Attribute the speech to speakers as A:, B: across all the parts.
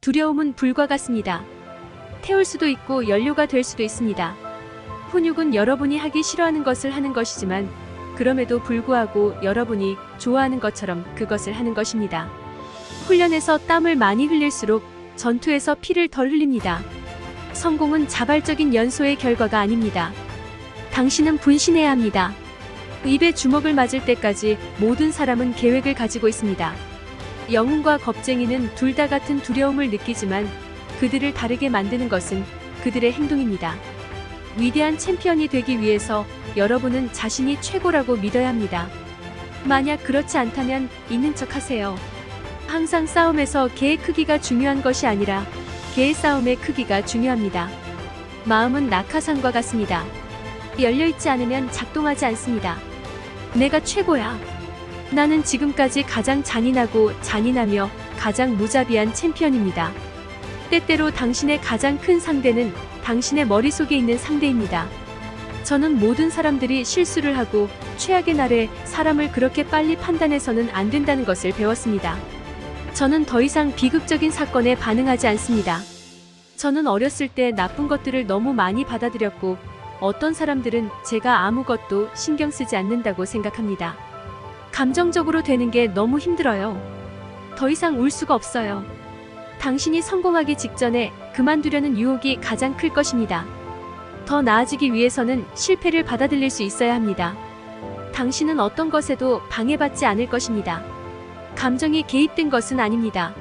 A: 두려움은 불과 같습니다. 태울 수도 있고 연료가 될 수도 있습니다. 훈육은 여러분이 하기 싫어하는 것을 하는 것이지만 그럼에도 불구하고 여러분이 좋아하는 것처럼 그것을 하는 것입니다. 훈련에서 땀을 많이 흘릴수록 전투에서 피를 덜 흘립니다. 성공은 자발적인 연소의 결과가 아닙니다. 당신은 분신해야 합니다. 입에 주먹을 맞을 때까지 모든 사람은 계획을 가지고 있습니다. 영웅과 겁쟁이는 둘 다 같은 두려움을 느끼지만 그들을 다르게 만드는 것은 그들의 행동입니다. 위대한 챔피언이 되기 위해서 여러분은 자신이 최고라고 믿어야 합니다. 만약 그렇지 않다면 있는 척 하세요. 항상 싸움에서 개의 크기가 중요한 것이 아니라 개의 싸움의 크기가 중요합니다. 마음은 낙하산과 같습니다. 열려있지 않으면 작동하지 않습니다. 내가 최고야. 나는 지금까지 가장 잔인하며 가장 무자비한 챔피언입니다. 때때로 당신의 가장 큰 상대는 당신의 머릿속에 있는 상대입니다. 저는 모든 사람들이 실수를 하고 최악의 날에 사람을 그렇게 빨리 판단해서는 안 된다는 것을 배웠습니다. 저는 더 이상 비극적인 사건에 반응하지 않습니다. 저는 어렸을 때 나쁜 것들을 너무 많이 받아들였고 어떤 사람들은 제가 아무것도 신경 쓰지 않는다고 생각합니다. 감정적으로 되는 게 너무 힘들어요. 더 이상 울 수가 없어요. 당신이 성공하기 직전에 그만두려는 유혹이 가장 클 것입니다. 더 나아지기 위해서는 실패를 받아들일 수 있어야 합니다. 당신은 어떤 것에도 방해받지 않을 것입니다. 감정이 개입된 것은 아닙니다.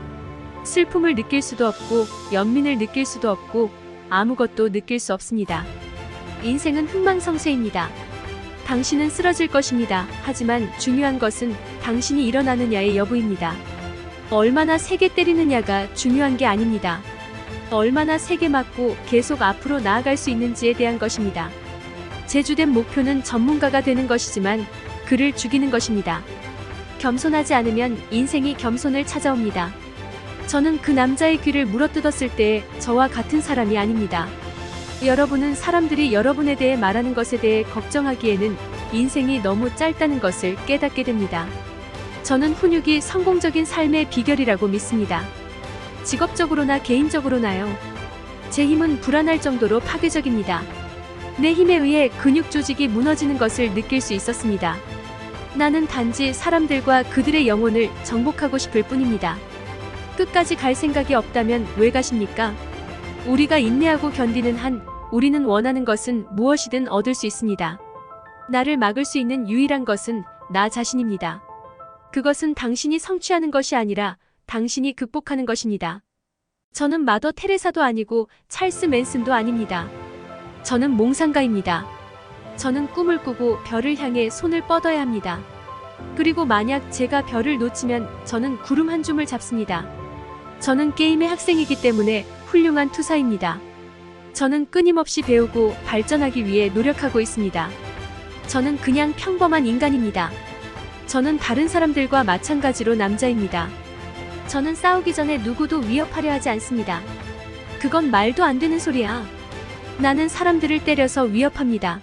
A: 슬픔을 느낄 수도 없고 연민을 느낄 수도 없고 아무것도 느낄 수 없습니다. 인생은 흥망성쇠입니다. 당신은 쓰러질 것입니다. 하지만 중요한 것은 당신이 일어나느냐의 여부입니다. 얼마나 세게 때리느냐가 중요한 게 아닙니다. 얼마나 세게 맞고 계속 앞으로 나아갈 수 있는지에 대한 것입니다. 제 주된 목표는 전문가가 되는 것이지만 그를 죽이는 것입니다. 겸손하지 않으면 인생이 겸손을 찾아옵니다. 저는 그 남자의 귀를 물어뜯었을 때 저와 같은 사람이 아닙니다. 여러분은 사람들이 여러분에 대해 말하는 것에 대해 걱정하기에는 인생이 너무 짧다는 것을 깨닫게 됩니다. 저는 훈육이 성공적인 삶의 비결이라고 믿습니다. 직업적으로나 개인적으로나요. 제 힘은 불안할 정도로 파괴적입니다. 내 힘에 의해 근육 조직이 무너지는 것을 느낄 수 있었습니다. 나는 단지 사람들과 그들의 영혼을 정복하고 싶을 뿐입니다. 끝까지 갈 생각이 없다면 왜 가십니까? 우리가 인내하고 견디는 한 우리는 원하는 것은 무엇이든 얻을 수 있습니다. 나를 막을 수 있는 유일한 것은 나 자신입니다. 그것은 당신이 성취하는 것이 아니라 당신이 극복하는 것입니다. 저는 마더 테레사도 아니고 찰스 맨슨도 아닙니다. 저는 몽상가입니다. 저는 꿈을 꾸고 별을 향해 손을 뻗어야 합니다. 그리고 만약 제가 별을 놓치면 저는 구름 한 줌을 잡습니다. 저는 게임의 학생이기 때문에 훌륭한 투사입니다. 저는 끊임없이 배우고 발전하기 위해 노력하고 있습니다. 저는 그냥 평범한 인간입니다. 저는 다른 사람들과 마찬가지로 남자입니다. 저는 싸우기 전에 누구도 위협하려 하지 않습니다. 그건 말도 안 되는 소리야. 나는 사람들을 때려서 위협합니다.